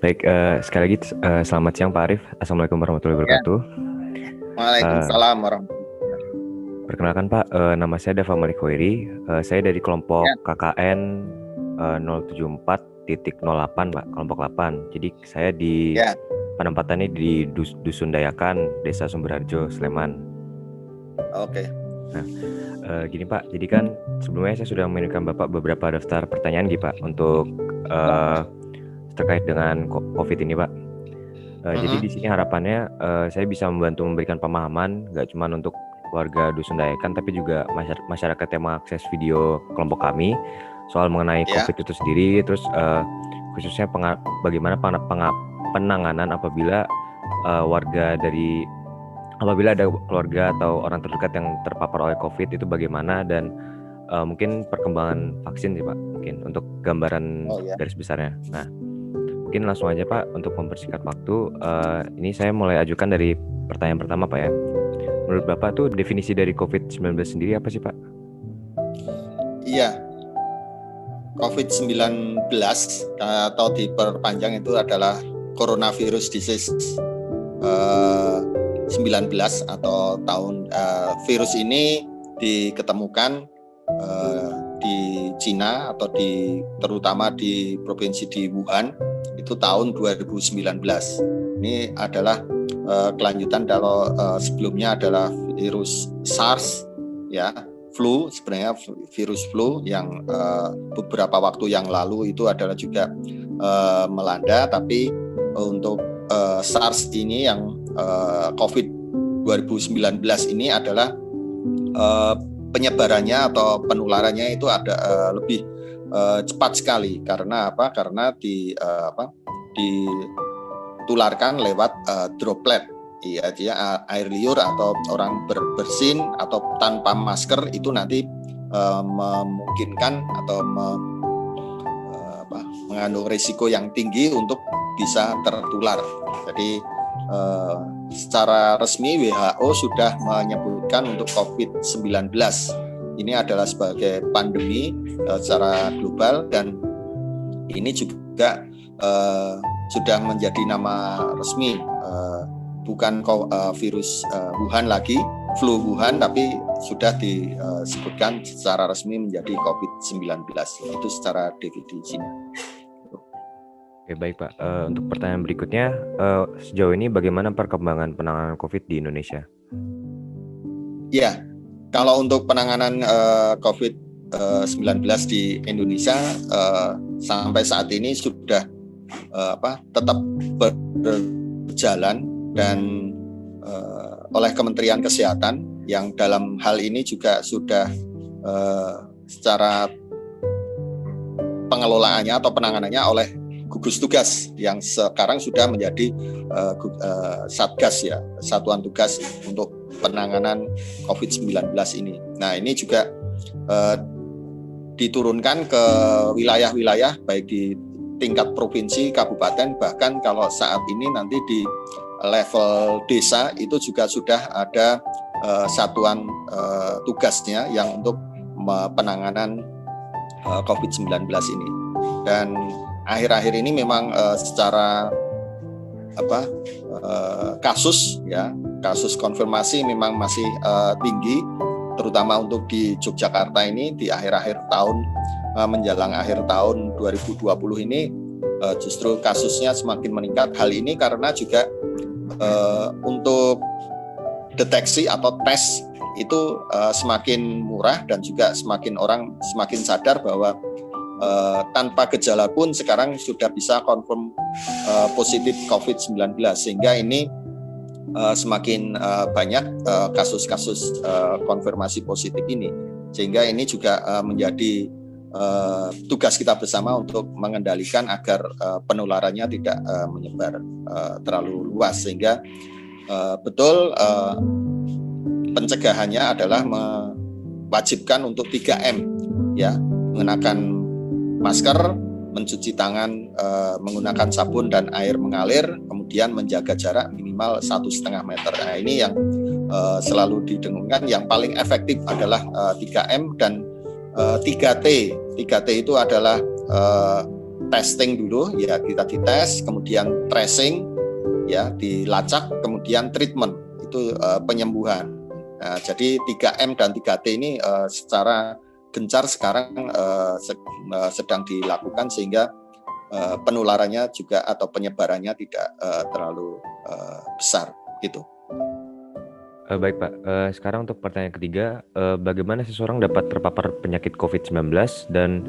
Baik, sekali lagi selamat siang Pak Arif. Assalamualaikum warahmatullahi Ya. wabarakatuh. Waalaikumsalam warahmatullahi Perkenalkan Pak, nama saya Dava Malik Hoiri. Saya dari kelompok wabarakatuh. KKN 074.08 Pak, kelompok 8. Jadi saya di Ya, penempatannya di Dusun Dayakan, Desa Sumberharjo, Sleman. oke. Nah, gini Pak, jadi kan sebelumnya saya sudah mengirimkan Bapak beberapa daftar pertanyaan gitu Pak untuk terkait dengan COVID ini Pak. Jadi di sini harapannya saya bisa membantu memberikan pemahaman, nggak cuma untuk warga Dusun Dayakan, tapi juga masyarakat yang mengakses video kelompok kami soal mengenai Ya. COVID itu sendiri, terus khususnya bagaimana penanganan apabila apabila ada keluarga atau orang terdekat yang terpapar oleh COVID itu bagaimana, dan mungkin perkembangan vaksin sih Pak, mungkin untuk gambaran garis besarnya. Nah, mungkin langsung aja Pak, untuk mempersingkat waktu, ini saya mulai ajukan dari pertanyaan pertama Pak ya. Menurut Bapak tuh definisi dari COVID-19 sendiri apa sih Pak? Iya, COVID-19 atau diperpanjang itu adalah coronavirus disease 19 atau tahun virus ini diketemukan di Cina atau terutama di provinsi di Wuhan itu tahun 2019. Ini adalah kelanjutan kalau sebelumnya adalah virus SARS ya, flu, sebenarnya virus flu yang beberapa waktu yang lalu itu adalah juga melanda, tapi untuk SARS ini yang COVID 2019 ini adalah penyebarannya atau penularannya itu ada lebih cepat sekali. Karena apa? Karena ditularkan lewat droplet, ya, dia air liur atau orang bersin atau tanpa masker itu nanti memungkinkan atau mengandung risiko yang tinggi untuk bisa tertular. Jadi secara resmi WHO sudah menyebutkan untuk COVID-19 ini adalah sebagai pandemi secara global, dan ini juga sudah menjadi nama resmi, bukan virus Wuhan lagi, flu Wuhan, tapi sudah disebutkan secara resmi menjadi COVID-19. Itu secara definisinya. Oke, baik Pak. Untuk pertanyaan berikutnya, sejauh ini bagaimana perkembangan penanganan COVID di Indonesia? Ya, kalau untuk penanganan COVID-19 di Indonesia sampai saat ini sudah tetap berjalan, dan oleh Kementerian Kesehatan yang dalam hal ini juga sudah secara pengelolaannya atau penanganannya oleh gugus tugas yang sekarang sudah menjadi Satgas ya, satuan tugas untuk penanganan COVID-19 ini. Nah, ini juga diturunkan ke wilayah-wilayah baik di tingkat provinsi, kabupaten, bahkan kalau saat ini nanti di level desa itu juga sudah ada satuan tugasnya yang untuk penanganan COVID-19 ini. Dan akhir-akhir ini memang secara kasus konfirmasi memang masih tinggi, terutama untuk di Yogyakarta ini di akhir-akhir tahun menjelang akhir tahun 2020 ini justru kasusnya semakin meningkat. Hal ini karena juga untuk deteksi atau tes itu semakin murah, dan juga orang semakin sadar bahwa tanpa gejala pun sekarang sudah bisa confirm positif COVID-19, sehingga ini semakin banyak kasus-kasus konfirmasi positif ini, sehingga ini juga menjadi tugas kita bersama untuk mengendalikan agar penularannya tidak menyebar terlalu luas, sehingga betul pencegahannya adalah mewajibkan untuk 3M ya, mengenakan masker, mencuci tangan menggunakan sabun dan air mengalir, kemudian menjaga jarak minimal 1,5 meter. Nah, ini yang selalu didengungkan. Yang paling efektif adalah 3M dan 3T. 3T itu adalah testing dulu, ya kita dites, kemudian tracing, ya dilacak, kemudian treatment, itu penyembuhan. Nah, jadi 3M dan 3T ini secara gencar sekarang sedang dilakukan sehingga penularannya juga atau penyebarannya tidak terlalu besar gitu. Baik Pak, sekarang untuk pertanyaan ketiga, bagaimana seseorang dapat terpapar penyakit COVID-19 dan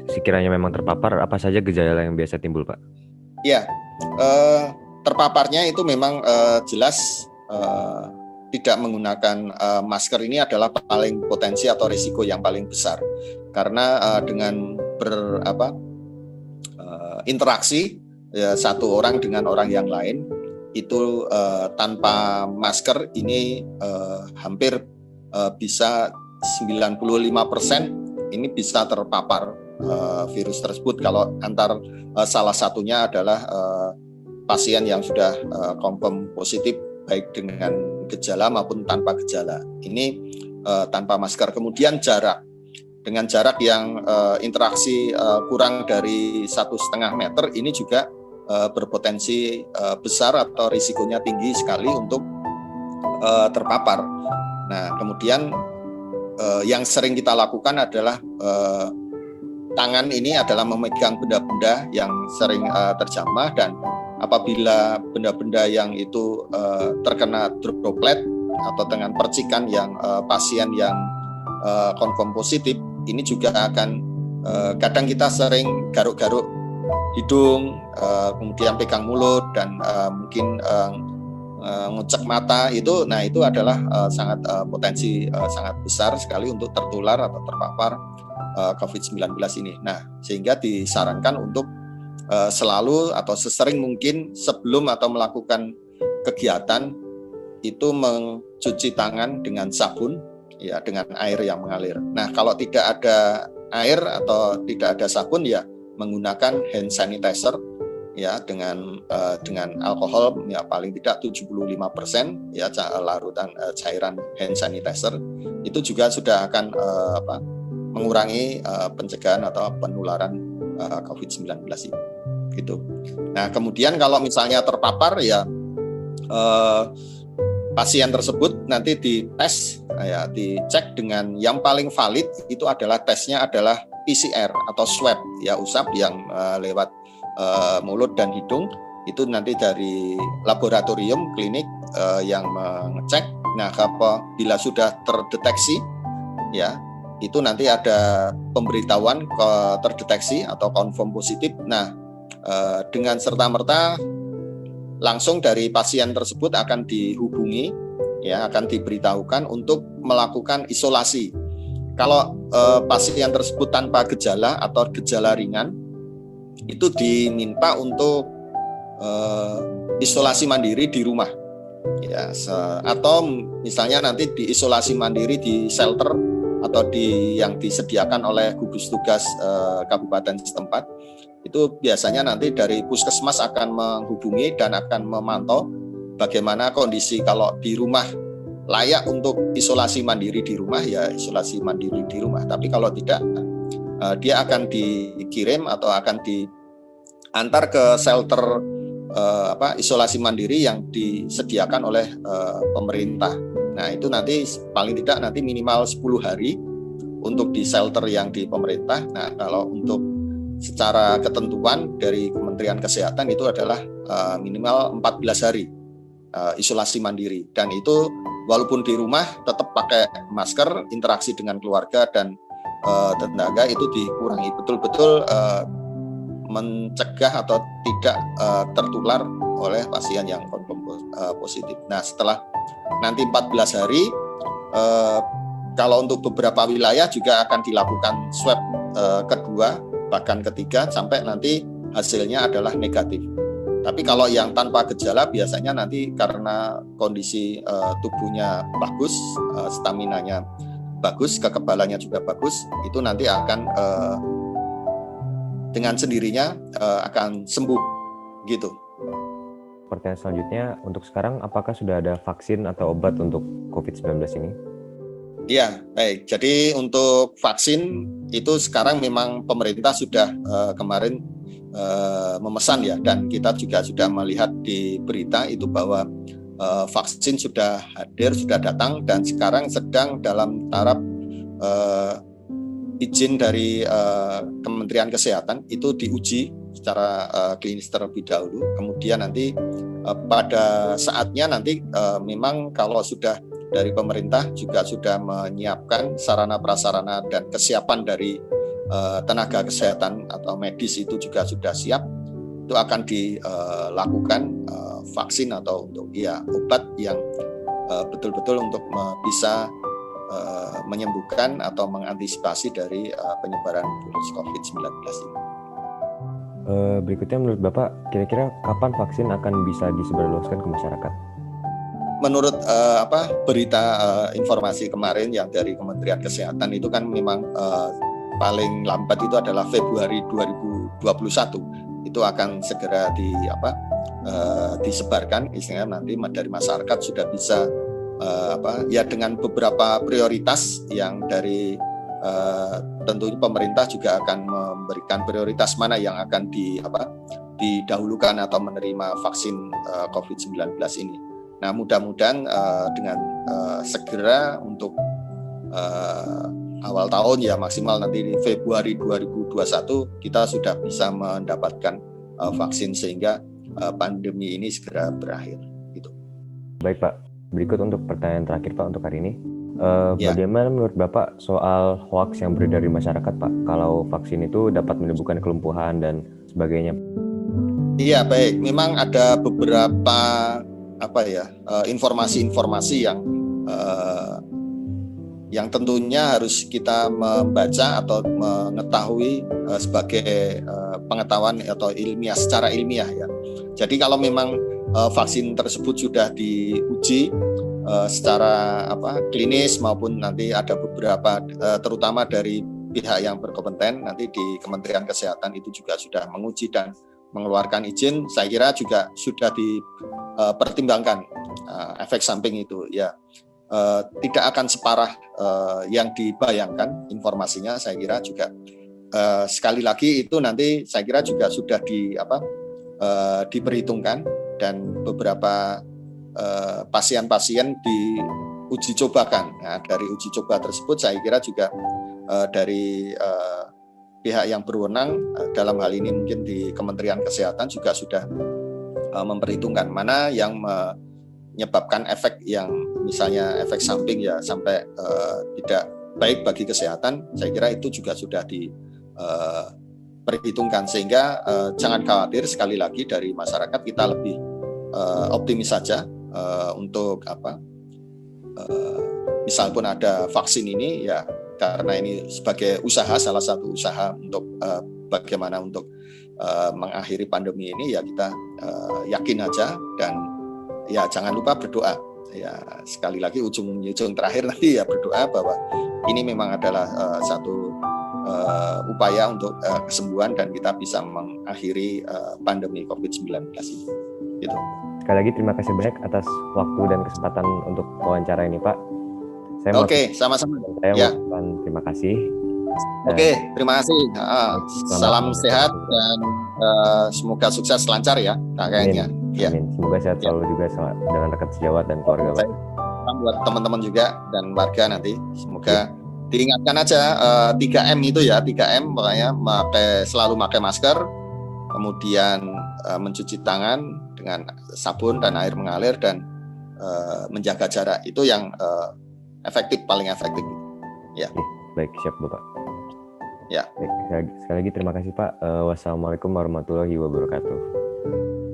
sekiranya memang terpapar, apa saja gejala yang biasa timbul Pak? Ya, terpaparnya itu memang jelas tidak menggunakan masker ini adalah paling potensi atau risiko yang paling besar karena dengan interaksi ya, satu orang dengan orang yang lain itu tanpa masker ini hampir bisa 95% ini bisa terpapar virus tersebut kalau salah satunya adalah pasien yang sudah confirm positif baik dengan gejala maupun tanpa gejala. Ini tanpa masker. Kemudian jarak. Dengan jarak yang interaksi kurang dari 1,5 meter ini juga berpotensi besar atau risikonya tinggi sekali untuk terpapar. Nah, kemudian yang sering kita lakukan adalah tangan ini adalah memegang benda-benda yang sering terjamah, dan apabila benda-benda yang itu terkena droplet atau dengan percikan yang pasien yang confirm positif, ini juga akan kadang kita sering garuk-garuk hidung, kemudian pegang mulut dan mungkin ngucek mata itu, nah itu adalah sangat potensi sangat besar sekali untuk tertular atau terpapar COVID-19 ini. Nah, sehingga disarankan untuk selalu atau sesering mungkin sebelum atau melakukan kegiatan itu mencuci tangan dengan sabun, ya dengan air yang mengalir. Nah, kalau tidak ada air atau tidak ada sabun, ya menggunakan hand sanitizer, ya dengan alkohol ya paling tidak 75% ya larutan cairan hand sanitizer itu juga sudah akan mengurangi pencegahan atau penularan COVID-19 ini gitu. Nah, kemudian kalau misalnya terpapar ya pasien tersebut nanti dites, ya dicek dengan yang paling valid itu adalah tesnya adalah PCR atau swab, ya usap yang lewat mulut dan hidung, itu nanti dari laboratorium klinik yang mengecek. Nah, bila sudah terdeteksi, ya itu nanti ada pemberitahuan terdeteksi atau confirm positif. Nah, dengan serta-merta langsung dari pasien tersebut akan dihubungi, ya akan diberitahukan untuk melakukan isolasi. Kalau pasien tersebut tanpa gejala atau gejala ringan, itu diminta untuk isolasi mandiri di rumah, ya atau misalnya nanti diisolasi mandiri di shelter atau yang disediakan oleh gugus tugas kabupaten setempat. Itu biasanya nanti dari puskesmas akan menghubungi dan akan memantau bagaimana kondisi. Kalau di rumah layak untuk isolasi mandiri di rumah, ya isolasi mandiri di rumah. Tapi kalau tidak, dia akan dikirim atau akan diantar ke shelter isolasi mandiri yang disediakan oleh pemerintah. Nah, itu nanti paling tidak nanti minimal 10 hari untuk di shelter yang di pemerintah. Nah, kalau untuk secara ketentuan dari Kementerian Kesehatan itu adalah minimal 14 hari isolasi mandiri, dan itu walaupun di rumah tetap pakai masker, interaksi dengan keluarga dan tenaga itu dikurangi, betul-betul mencegah atau tidak tertular oleh pasien yang positif. Nah, setelah nanti 14 hari, kalau untuk beberapa wilayah juga akan dilakukan swab kedua bahkan ketiga sampai nanti hasilnya adalah negatif. Tapi kalau yang tanpa gejala biasanya nanti karena kondisi tubuhnya bagus, staminanya bagus, kekebalannya juga bagus, itu nanti akan dengan sendirinya akan sembuh gitu. Pertanyaan selanjutnya, untuk sekarang apakah sudah ada vaksin atau obat untuk COVID-19 ini? Ya, baik. Jadi untuk vaksin itu sekarang memang pemerintah sudah kemarin memesan ya, dan kita juga sudah melihat di berita itu bahwa vaksin sudah hadir, sudah datang, dan sekarang sedang dalam taraf izin dari Kementerian Kesehatan itu diuji secara klinis terlebih dahulu. Kemudian nanti pada saatnya nanti memang kalau sudah dari pemerintah juga sudah menyiapkan sarana prasarana dan kesiapan dari tenaga kesehatan atau medis itu juga sudah siap, itu akan dilakukan vaksin atau untuk obat yang betul-betul untuk bisa menyembuhkan atau mengantisipasi dari penyebaran virus COVID-19 ini. Berikutnya menurut Bapak, kira-kira kapan vaksin akan bisa disebarluaskan ke masyarakat? Menurut berita informasi kemarin yang dari Kementerian Kesehatan itu kan memang paling lambat itu adalah Februari 2021 itu akan segera disebarkan, istilahnya nanti dari masyarakat sudah bisa dengan beberapa prioritas yang dari tentunya pemerintah juga akan memberikan prioritas mana yang akan didahulukan atau menerima vaksin COVID-19 ini. Nah, mudah-mudahan dengan segera untuk awal tahun ya maksimal nanti di Februari 2021 kita sudah bisa mendapatkan vaksin sehingga pandemi ini segera berakhir. Gitu. Baik Pak, berikut untuk pertanyaan terakhir Pak untuk hari ini. Bagaimana menurut Bapak soal hoaks yang beredar di masyarakat Pak? Kalau vaksin itu dapat menimbulkan kelumpuhan dan sebagainya. Iya baik, memang ada beberapa informasi-informasi yang tentunya harus kita membaca atau mengetahui sebagai pengetahuan atau secara ilmiah ya. Jadi kalau memang vaksin tersebut sudah diuji secara klinis maupun nanti ada beberapa terutama dari pihak yang berkompeten nanti di Kementerian Kesehatan itu juga sudah menguji dan mengeluarkan izin, saya kira juga sudah dipertimbangkan efek samping itu ya. Tidak akan separah yang dibayangkan informasinya, saya kira juga sekali lagi itu nanti saya kira juga sudah diperhitungkan dan beberapa pasien-pasien diuji cobakan. Nah, dari uji coba tersebut saya kira juga dari pihak yang berwenang dalam hal ini mungkin di Kementerian Kesehatan juga sudah memperhitungkan mana yang menyebabkan efek yang misalnya efek samping ya sampai tidak baik bagi kesehatan. Saya kira itu juga sudah diperhitungkan sehingga jangan khawatir, sekali lagi dari masyarakat kita lebih optimis saja untuk misal pun ada vaksin ini ya, karena ini sebagai usaha, salah satu usaha untuk bagaimana untuk mengakhiri pandemi ini ya, kita yakin aja dan ya jangan lupa berdoa ya, sekali lagi ujung terakhir nanti ya berdoa bahwa ini memang adalah satu upaya untuk kesembuhan dan kita bisa mengakhiri pandemi COVID-19 ini gitu. Sekali lagi terima kasih banyak atas waktu dan kesempatan untuk wawancara ini Pak. Oke, sama-sama. Saya mengucapkan terima kasih. Oke, terima kasih. Salam sehat dan semoga sukses lancar ya kakaknya. Ya. Amin. Semoga sehat selalu juga dengan rekan sejawat dan keluarga. Buat teman-teman juga dan warga nanti semoga diingatkan aja 3M itu ya, 3M makanya selalu pakai masker, kemudian mencuci tangan dengan sabun dan air mengalir dan menjaga jarak, itu yang paling efektif. Ya. Baik, siap Bapak. Ya. Baik, sekali lagi terima kasih Pak. Wassalamualaikum warahmatullahi wabarakatuh.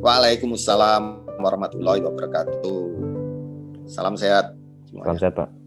Waalaikumsalam warahmatullahi wabarakatuh. Salam sehat. Salam sehat Pak.